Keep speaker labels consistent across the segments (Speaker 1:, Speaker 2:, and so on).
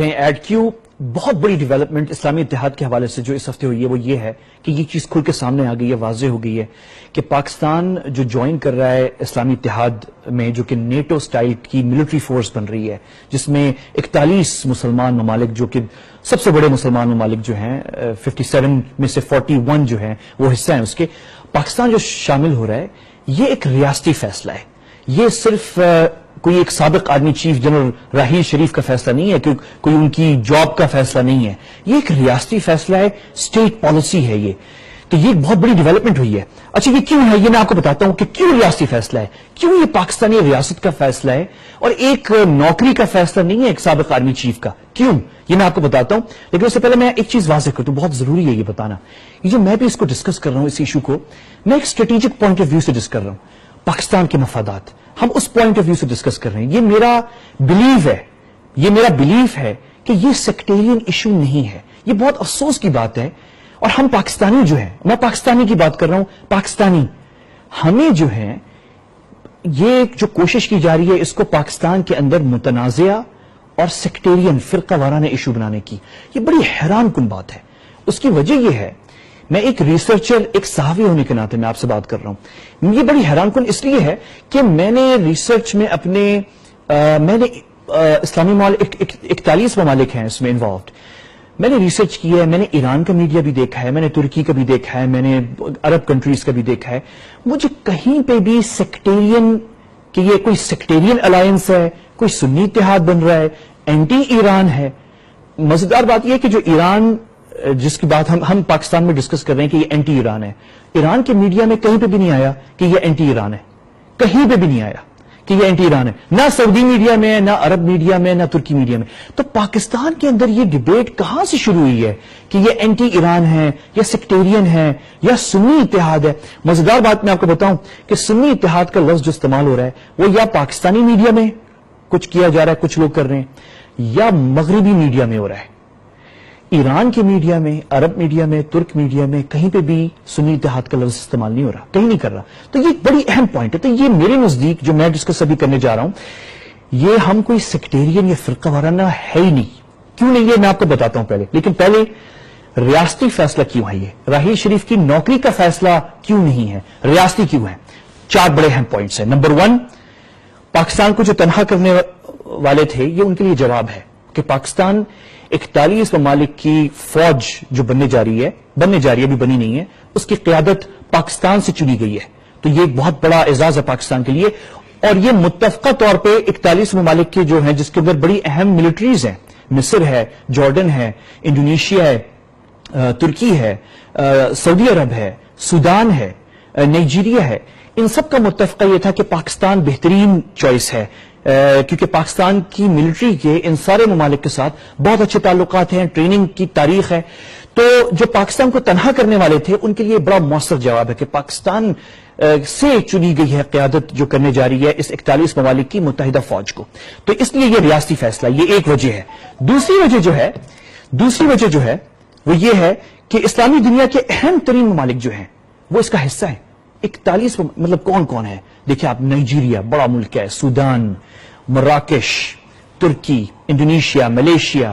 Speaker 1: Add کیو بہت بڑی development اسلامی اتحاد کے حوالے سے جو اس ہفتے ہوئی ہے وہ یہ ہے کہ یہ چیز کھل کے سامنے آ گئی ہے، واضح ہو گئی ہے کہ پاکستان جو جوائن کر رہا ہے اسلامی اتحاد میں، جو کہ نیٹو سٹائل کی ملٹری فورس بن رہی ہے، جس میں 41 مسلمان ممالک جو کہ سب سے بڑے مسلمان ممالک جو ہیں 57 میں سے 41 جو ہیں وہ حصہ ہیں اس کے، پاکستان جو شامل ہو رہا ہے یہ ایک ریاستی فیصلہ ہے. یہ صرف کوئی ایک سابق army chief general Raheel Sharif کا فیصلہ نہیں ہے، کوئی ان کی جاب کا فیصلہ نہیں ہے، یہ ایک ریاستی فیصلہ ہے، اسٹیٹ پالیسی ہے یہ. تو یہ ایک بہت بڑی ڈیولپمنٹ ہوئی ہے. اچھا یہ کیوں ہے، یہ میں آپ کو بتاتا ہوں کہ کیوں ریاستی فیصلہ ہے، کیوں یہ پاکستانی ریاست کا فیصلہ ہے اور ایک نوکری کا فیصلہ نہیں ہے ایک سابق آرمی چیف کا. کیوں، یہ میں آپ کو بتاتا ہوں. لیکن اس سے پہلے میں ایک چیز واضح کرتا ہوں، بہت ضروری ہے یہ بتانا. یہ جو میں بھی اس کو ڈسکس کر رہا ہوں، اس ایشو کو میں ایک اسٹریٹجک پوائنٹ آف ویو سے ڈسکس کر رہا ہوں. پاکستان کے مفادات ہم اس پوائنٹ آف ویو سے ڈسکس کر رہے ہیں. یہ میرا بلیف ہے کہ یہ سیکٹیرین ایشو نہیں ہے. یہ بہت افسوس کی بات ہے. اور ہم پاکستانی جو ہیں، میں پاکستانی کی بات کر رہا ہوں، پاکستانی ہمیں جو ہے یہ جو کوشش کی جا رہی ہے اس کو پاکستان کے اندر متنازعہ اور سیکٹیرین فرقہ وارانہ ایشو بنانے کی، یہ بڑی حیران کن بات ہے. اس کی وجہ یہ ہے، میں ایک ریسرچر، ایک صحافی ہونے کے ناطے میں آپ سے بات کر رہا ہوں. یہ بڑی حیران کن اس لیے ہے کہ میں نے ریسرچ میں میں نے اسلامی ممالک 41 ممالک ہیں اس میں انوالوڈ. میں نے ریسرچ کی ہے، میں نے ایران کا میڈیا بھی دیکھا ہے، میں نے ترکی کا بھی دیکھا ہے، میں نے عرب کنٹریز کا بھی دیکھا ہے. مجھے کہیں پہ بھی سیکٹیرین کہ یہ کوئی سیکٹیرین الائنس ہے، کوئی سنی اتحاد بن رہا ہے، اینٹی ایران ہے. مزیدار بات یہ ہے کہ جو ایران جس کی بات ہم پاکستان میں ڈسکس کر رہے ہیں کہ یہ اینٹی ایران ہے، ایران کے میڈیا میں کہیں پہ بھی نہیں آیا کہ یہ اینٹی ایران ہے، کہیں پہ بھی نہیں آیا کہ یہ اینٹی ایران ہے، نہ سعودی میڈیا میں، نہ عرب میڈیا میں، نہ ترکی میڈیا میں. تو پاکستان کے اندر یہ ڈیبیٹ کہاں سے شروع ہوئی ہے کہ یہ اینٹی ایران ہے یا سیکٹیرین ہے یا سنی اتحاد ہے؟ مزیدار بات میں آپ کو بتاؤں کہ سنی اتحاد کا لفظ جو استعمال ہو رہا ہے وہ یا پاکستانی میڈیا میں کچھ کیا جا رہا ہے، کچھ لوگ کر رہے ہیں، یا مغربی میڈیا میں ہو رہا ہے. ایران کے میڈیا میں، عرب میڈیا میں، ترک میڈیا میں کہیں پہ بھی سنی اتحاد کا لفظ استعمال نہیں ہو رہا، کہیں نہیں کر رہا. تو یہ ایک بڑی اہم پوائنٹ ہے. تو یہ میرے نزدیک جو میں ڈسکس ابھی کرنے جا رہا ہوں، یہ ہم کوئی سیکٹیرین یا فرقہ وارانہ ہے ہی نہیں. کیوں نہیں ہے میں آپ کو بتاتا ہوں پہلے. لیکن پہلے ریاستی فیصلہ کیوں ہے؟ یہ راحیل شریف کی نوکری کا فیصلہ کیوں نہیں ہے، ریاستی کیوں ہے؟ 4 بڑے اہم پوائنٹس ہیں. نمبر 1، پاکستان کو جو تنہا کرنے والے تھے یہ ان کے لیے جواب ہے کہ پاکستان 41 ممالک کی فوج جو بننے جا رہی ہے، ابھی بنی نہیں ہے، اس کی قیادت پاکستان سے چنی گئی ہے. تو یہ ایک بہت بڑا اعزاز ہے پاکستان کے لیے. اور یہ متفقہ طور پہ 41 ممالک کے جو ہیں جس کے اندر بڑی اہم ملٹریز ہیں، مصر ہے، جارڈن ہے، انڈونیشیا ہے، ترکی ہے، سعودی عرب ہے، سودان ہے، نائجیریا ہے، ان سب کا متفقہ یہ تھا کہ پاکستان بہترین چوائس ہے، کیونکہ پاکستان کی ملٹری کے ان سارے ممالک کے ساتھ بہت اچھے تعلقات ہیں، ٹریننگ کی تاریخ ہے. تو جو پاکستان کو تنہا کرنے والے تھے ان کے لیے بڑا مؤثر جواب ہے کہ پاکستان سے چنی گئی ہے قیادت جو کرنے جا رہی ہے اس 41 ممالک کی متحدہ فوج کو. تو اس لیے یہ ریاستی فیصلہ، یہ ایک وجہ ہے. دوسری وجہ جو ہے وہ یہ ہے کہ اسلامی دنیا کے اہم ترین ممالک جو ہیں وہ اس کا حصہ ہیں. 41 مطلب کون کون ہے؟ دیکھیں آپ، نائجیریا بڑا ملک ہے، سودان، مراکش، ترکی، انڈونیشیا، ملیشیا،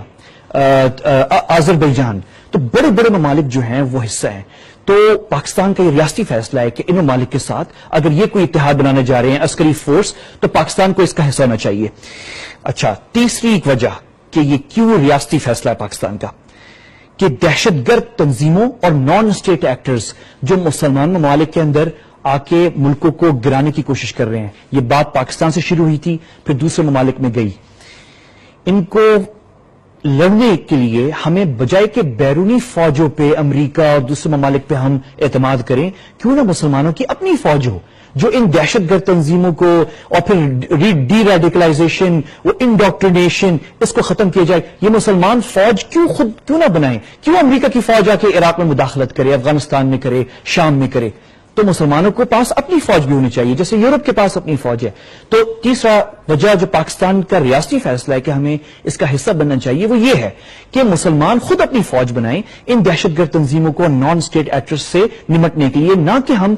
Speaker 1: آذربائیجان، تو بڑے بڑے ممالک جو ہیں وہ حصہ ہیں. تو پاکستان کا یہ ریاستی فیصلہ ہے کہ ان ممالک کے ساتھ اگر یہ کوئی اتحاد بنانے جا رہے ہیں عسکری فورس تو پاکستان کو اس کا حصہ ہونا چاہیے. اچھا، تیسری ایک وجہ کہ یہ کیوں ریاستی فیصلہ ہے پاکستان کا، کہ دہشت گرد تنظیموں اور نان اسٹیٹ ایکٹرز جو مسلمان ممالک کے اندر آ کے ملکوں کو گرانے کی کوشش کر رہے ہیں. یہ بات پاکستان سے شروع ہوئی تھی، پھر دوسرے ممالک میں گئی. ان کو لڑنے کے لیے ہمیں بجائے کہ بیرونی فوجوں پہ، امریکہ اور دوسرے ممالک پہ ہم اعتماد کریں، کیوں نہ مسلمانوں کی اپنی فوج ہو جو ان دہشت گرد تنظیموں کو اور پھر ڈی ریڈیکلائزیشن، وہ انڈاکٹرینیشن، اس کو ختم کیا جائے. یہ مسلمان فوج کیوں نہ بنائیں؟ کیوں امریکہ کی فوج آ کے عراق میں مداخلت کرے، افغانستان میں کرے، شام میں کرے؟ تو مسلمانوں کے پاس اپنی فوج بھی ہونی چاہیے جیسے یورپ کے پاس اپنی فوج ہے. تو تیسرا وجہ جو پاکستان کا ریاستی فیصلہ ہے کہ ہمیں اس کا حصہ بننا چاہیے وہ یہ ہے کہ مسلمان خود اپنی فوج بنائیں ان دہشت گرد تنظیموں کو نان اسٹیٹ ایکٹرز سے نمٹنے کے لیے، نہ کہ ہم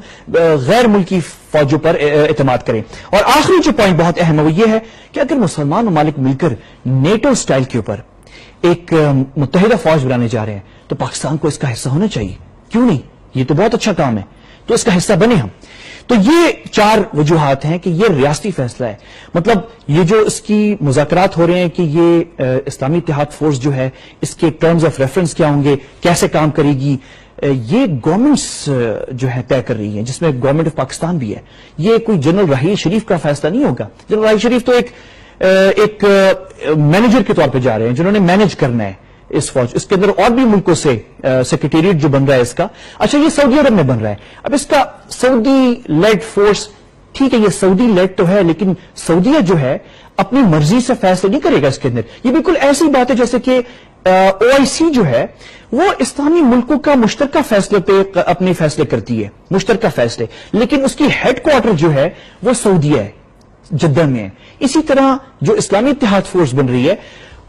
Speaker 1: غیر ملکی فوجوں پر اعتماد کریں. اور آخری جو پوائنٹ بہت اہم ہے وہ یہ ہے کہ اگر مسلمان ممالک مل کر نیٹو سٹائل کے اوپر ایک متحدہ فوج بنانے جا رہے ہیں تو پاکستان کو اس کا حصہ ہونا چاہیے. کیوں نہیں؟ یہ تو بہت اچھا کام ہے, تو اس کا حصہ بنے ہم. تو یہ 4 وجوہات ہیں کہ یہ ریاستی فیصلہ ہے. مطلب یہ جو اس کی مذاکرات ہو رہے ہیں کہ یہ اسلامی اتحاد فورس جو ہے اس کے ٹرمز آف ریفرنس کیا ہوں گے, کیسے کام کرے گی, یہ گورنمنٹس جو ہے طے کر رہی ہیں, جس میں گورنمنٹ آف پاکستان بھی ہے. یہ کوئی جنرل راحیل شریف کا فیصلہ نہیں ہوگا. جنرل راحیل شریف تو ایک مینیجر کے طور پہ جا رہے ہیں جنہوں نے مینیج کرنا ہے اس فوج. اس کے اندر اور بھی ملکوں سے سیکریٹریٹ جو بن رہا ہے اس کا, اچھا یہ سعودی عرب میں بن رہا ہے. اب اس کا سعودی لیڈ فورس, ٹھیک ہے یہ سعودی لیڈ تو ہے, لیکن سعودیہ جو ہے اپنی مرضی سے فیصلے نہیں کرے گا اس کے اندر. یہ بالکل ایسی بات ہے جیسے کہ OIC جو ہے وہ اسلامی ملکوں کا مشترکہ فیصلے پہ اپنے فیصلے کرتی ہے, مشترکہ فیصلے, لیکن اس کی ہیڈ کوارٹر جو ہے وہ سعودیہ ہے, جدہ میں ہے. اسی طرح جو اسلامی اتحاد فورس بن رہی ہے,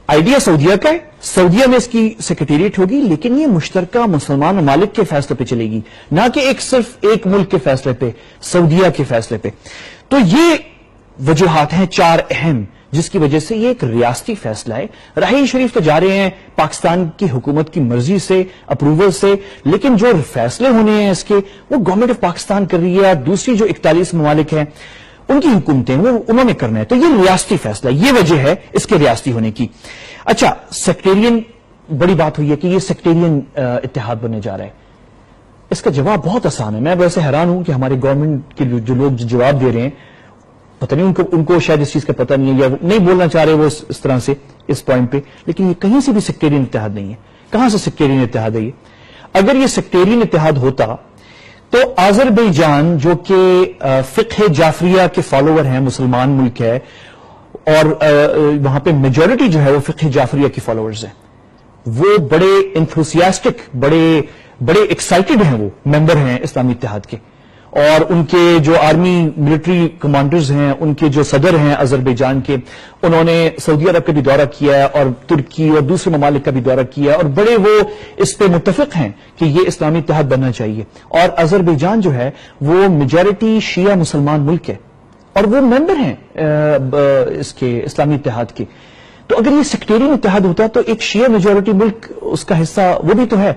Speaker 1: آئیڈیا سعودیہ کا ہے, سعودیہ میں اس کی سیکریٹریٹ ہوگی, لیکن یہ مشترکہ مسلمان ممالک کے فیصلے پہ چلے گی, نہ کہ صرف ایک ملک کے فیصلے پہ, سعودیہ کے فیصلے پہ. تو یہ وجوہات ہیں 4 اہم جس کی وجہ سے یہ ایک ریاستی فیصلہ ہے. راحیل شریف تو جا رہے ہیں پاکستان کی حکومت کی مرضی سے, اپروول سے, لیکن جو فیصلے ہونے ہیں اس کے وہ گورنمنٹ آف پاکستان کر رہی ہے, دوسری جو 41 ممالک ہیں ان کی حکومتیں وہ انہوں نے کرنا ہے. تو یہ ریاستی فیصلہ, یہ وجہ ہے اس کے ریاستی ہونے کی. اچھا, سیکٹیرین, بڑی بات ہوئی ہے کہ یہ سیکٹیرین اتحاد بننے جا رہا ہے. اس کا جواب بہت آسان ہے. میں ویسے حیران ہوں کہ ہمارے گورنمنٹ کے جو لوگ جواب دے رہے ہیں, پتہ نہیں ان کو شاید اس چیز کا پتہ نہیں ہے یا نہیں بولنا چاہ رہے وہ اس طرح سے اس پوائنٹ پہ, لیکن یہ کہیں سے بھی سیکٹیرین اتحاد نہیں ہے. کہاں سے سیکٹیرین اتحاد ہے یہ؟ اگر یہ سیکٹیرین اتحاد ہوتا تو آذربائیجان جو کہ فقہ جعفریہ کے فالوور ہیں, مسلمان ملک ہے, اور وہاں پہ میجورٹی جو ہے وہ فقہ جعفریہ کی فالوورز ہیں, وہ بڑے انتھوسیاسٹک, بڑے ایکسائٹڈ ہیں, وہ ممبر ہیں اسلامی اتحاد کے, اور ان کے جو آرمی ملٹری کمانڈرز ہیں, ان کے جو صدر ہیں آذربائیجان کے, انہوں نے سعودی عرب کا بھی دورہ کیا ہے اور ترکی اور دوسرے ممالک کا بھی دورہ کیا ہے, اور بڑے وہ اس پہ متفق ہیں کہ یہ اسلامی اتحاد بننا چاہیے. اور آذربائیجان جو ہے وہ میجورٹی شیعہ مسلمان ملک ہے اور وہ ممبر ہیں اس کے اسلامی اتحاد کے. تو اگر یہ سیکٹیرین اتحاد ہوتا تو ایک شیعہ میجورٹی ملک اس کا حصہ وہ بھی تو ہے.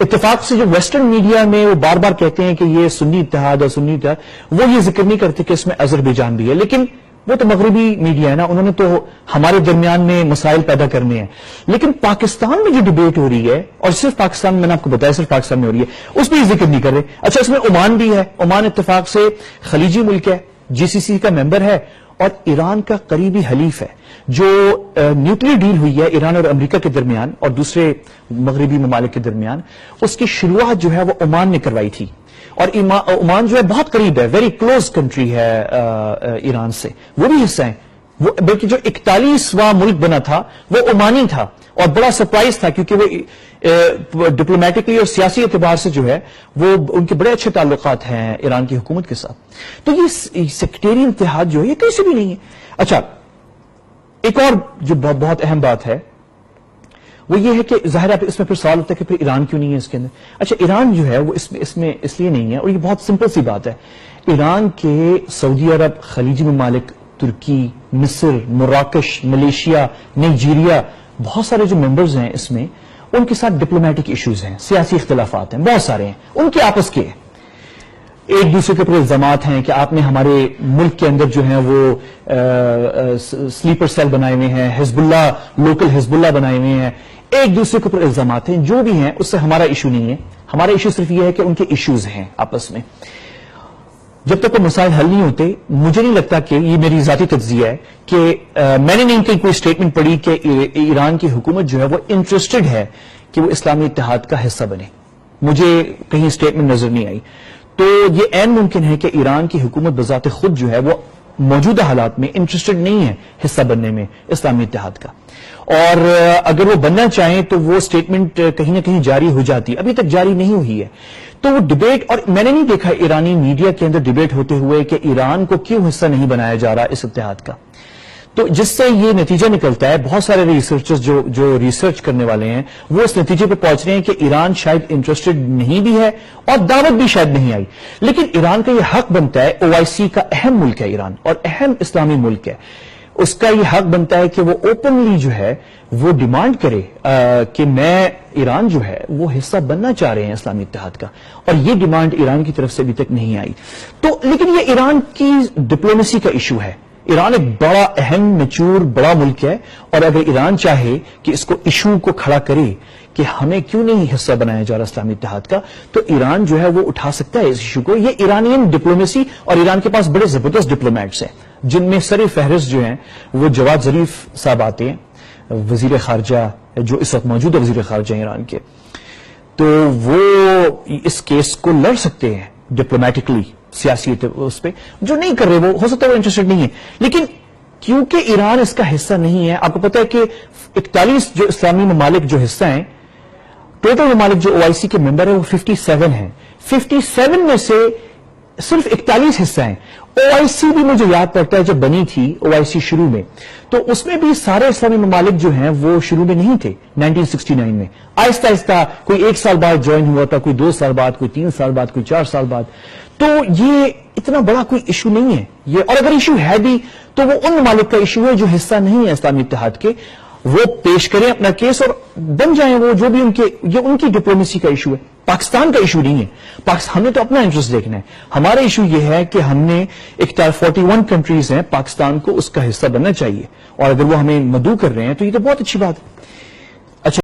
Speaker 1: اتفاق سے جو ویسٹرن میڈیا میں وہ بار بار کہتے ہیں کہ یہ سنی اتحاد اور سنی اتحاد, وہ یہ ذکر نہیں کرتے کہ اس میں آذربائیجان بھی ہے, لیکن وہ تو مغربی میڈیا ہے نا, انہوں نے تو ہمارے درمیان میں مسائل پیدا کرنے ہیں. لیکن پاکستان میں جو ڈیبیٹ ہو رہی ہے, اور صرف پاکستان میں نے آپ کو بتایا صرف پاکستان میں ہو رہی ہے, اس میں یہ ذکر نہیں کر رہے. اچھا, اس میں عمان بھی ہے, عمان اتفاق سے خلیجی ملک ہے, GCC کا ممبر ہے, اور ایران کا قریبی حلیف ہے. جو نیوکلیئر ڈیل ہوئی ہے ایران اور امریکہ کے درمیان اور دوسرے مغربی ممالک کے درمیان, اس کی شروعات جو ہے وہ عمان نے کروائی تھی, اور عمان جو ہے بہت قریب ہے, ویری کلوز کنٹری ہے ایران سے, وہ بھی حصہ ہیں. وہ بلکہ جو 41واں ملک بنا تھا وہ عمانی تھا, اور بڑا سرپرائز تھا کیونکہ وہ ڈپلومیٹکلی اور سیاسی اعتبار سے جو ہے وہ ان کے بڑے اچھے تعلقات ہیں ایران کی حکومت کے ساتھ. تو یہ سیکٹیرین اتحاد جو ہے یہ کہیں سے بھی نہیں ہے. اچھا, ایک اور جو بہت اہم بات ہے وہ یہ ہے کہ ظاہر ہے اس میں پھر سوال ہوتا ہے کہ پھر ایران کیوں نہیں ہے اس کے اندر. اچھا, ایران جو ہے وہ اس میں اس لیے نہیں ہے, اور یہ بہت سمپل سی بات ہے. ایران کے سعودی عرب, خلیجی ممالک, ترکی, مصر, مراکش, ملیشیا, نائجیریا, بہت سارے جو ممبرز ہیں اس میں, ان کے ساتھ ڈپلومیٹک ایشوز ہیں, سیاسی اختلافات ہیں, بہت سارے ہیں, ان کے آپس کے ہیں. ایک دوسرے کے اوپر الزامات ہیں کہ آپ نے ہمارے ملک کے اندر جو ہیں وہ سلیپر سیل بنائے ہوئے ہیں, حزب اللہ, لوکل حزب اللہ بنائے ہوئے ہیں, ایک دوسرے کے اوپر الزامات ہیں. جو بھی ہیں اس سے ہمارا ایشو نہیں ہے, ہمارا ایشو صرف یہ ہے کہ ان کے ایشوز ہیں آپس میں. جب تک وہ مسائل حل نہیں ہوتے, مجھے نہیں لگتا کہ یہ میری ذاتی تجزیہ ہے کہ میں نے نہیں کہیں کوئی اسٹیٹمنٹ پڑھی کہ ایران کی حکومت جو ہے وہ انٹرسٹڈ ہے کہ وہ اسلامی اتحاد کا حصہ بنے. مجھے کہیں اسٹیٹمنٹ نظر نہیں آئی. تو یہ عین ممکن ہے کہ ایران کی حکومت بذات خود جو ہے وہ موجودہ حالات میں انٹرسٹڈ نہیں ہے حصہ بننے میں اسلامی اتحاد کا, اور اگر وہ بننا چاہیں تو وہ اسٹیٹمنٹ کہیں نہ کہیں جاری ہو جاتی ہے, ابھی تک جاری نہیں ہوئی ہے. تو وہ ڈبیٹ, اور میں نے نہیں دیکھا ایرانی میڈیا کے اندر ڈبیٹ ہوتے ہوئے کہ ایران کو کیوں حصہ نہیں بنایا جا رہا اس اتحاد کا. تو جس سے یہ نتیجہ نکلتا ہے, بہت سارے ریسرچرز جو ریسرچ کرنے والے ہیں وہ اس نتیجے پہ پہنچ رہے ہیں کہ ایران شاید انٹرسٹڈ نہیں بھی ہے, اور دعوت بھی شاید نہیں آئی. لیکن ایران کا یہ حق بنتا ہے, OIC کا اہم ملک ہے ایران, اور اہم اسلامی ملک ہے. اس کا یہ حق بنتا ہے کہ وہ اوپنلی جو ہے وہ ڈیمانڈ کرے کہ میں ایران جو ہے وہ حصہ بننا چاہ رہے ہیں اسلامی اتحاد کا، اور یہ ڈیمانڈ ایران کی طرف سے ابھی تک نہیں آئی. تو لیکن یہ ایران کی ڈپلومیسی کا ایشو ہے. ایران ایک بڑا اہم میچور بڑا ملک ہے، اور اگر ایران چاہے کہ اس کو ایشو کو کھڑا کرے کہ ہمیں کیوں نہیں حصہ بنایا جا رہا اسلامی اتحاد کا، تو ایران جو ہے وہ اٹھا سکتا ہے اس ایشو کو. یہ ایرانین ڈپلومیسی، اور ایران کے پاس بڑے زبردست ڈپلومیٹس ہیں جن میں سر فہرست جو ہیں وہ جواد ظریف صاحب آتے ہیں، وزیر خارجہ جو اس وقت موجود ہے وزیر خارجہ ایران کے. تو وہ اس کیس کو لڑ سکتے ہیں ڈپلومیٹکلی سیاسی اس پہ، جو نہیں کر رہے وہ ہو سکتا ہے وہ انٹرسٹڈ نہیں ہے. لیکن کیونکہ ایران اس کا حصہ نہیں ہے، آپ کو پتا ہے کہ 41 جو اسلامی ممالک جو حصہ ہیں، ٹوٹل ممالک جو OIC کے ممبر ہیں وہ 57 ہیں. 57 میں سے صرف 41 حصہ ہیں. OIC بھی مجھے یاد پڑتا ہے جب بنی تھی OIC شروع میں، تو اس میں بھی سارے اسلامی ممالک جو ہیں وہ شروع میں نہیں تھے 1969 میں. آہستہ آہستہ کوئی 1 سال بعد جوائن ہوا تھا، کوئی 2 سال بعد، کوئی 3 سال بعد، کوئی 4 سال بعد. تو یہ اتنا بڑا کوئی ایشو نہیں ہے یہ، اور اگر ایشو ہے بھی تو وہ ان ممالک کا ایشو ہے جو حصہ نہیں ہے اسلامی اتحاد کے. وہ پیش کریں اپنا کیس اور بن جائیں وہ جو بھی یہ ان کی ڈپلومیسی کا ایشو ہے، پاکستان کا ایشو نہیں ہے. ہم نے تو اپنا انٹرسٹ دیکھنا ہے. ہمارا ایشو یہ ہے کہ ہم نے 41 کنٹریز ہیں، پاکستان کو اس کا حصہ بننا چاہیے، اور اگر وہ ہمیں مدعو کر رہے ہیں تو یہ تو بہت اچھی بات ہے.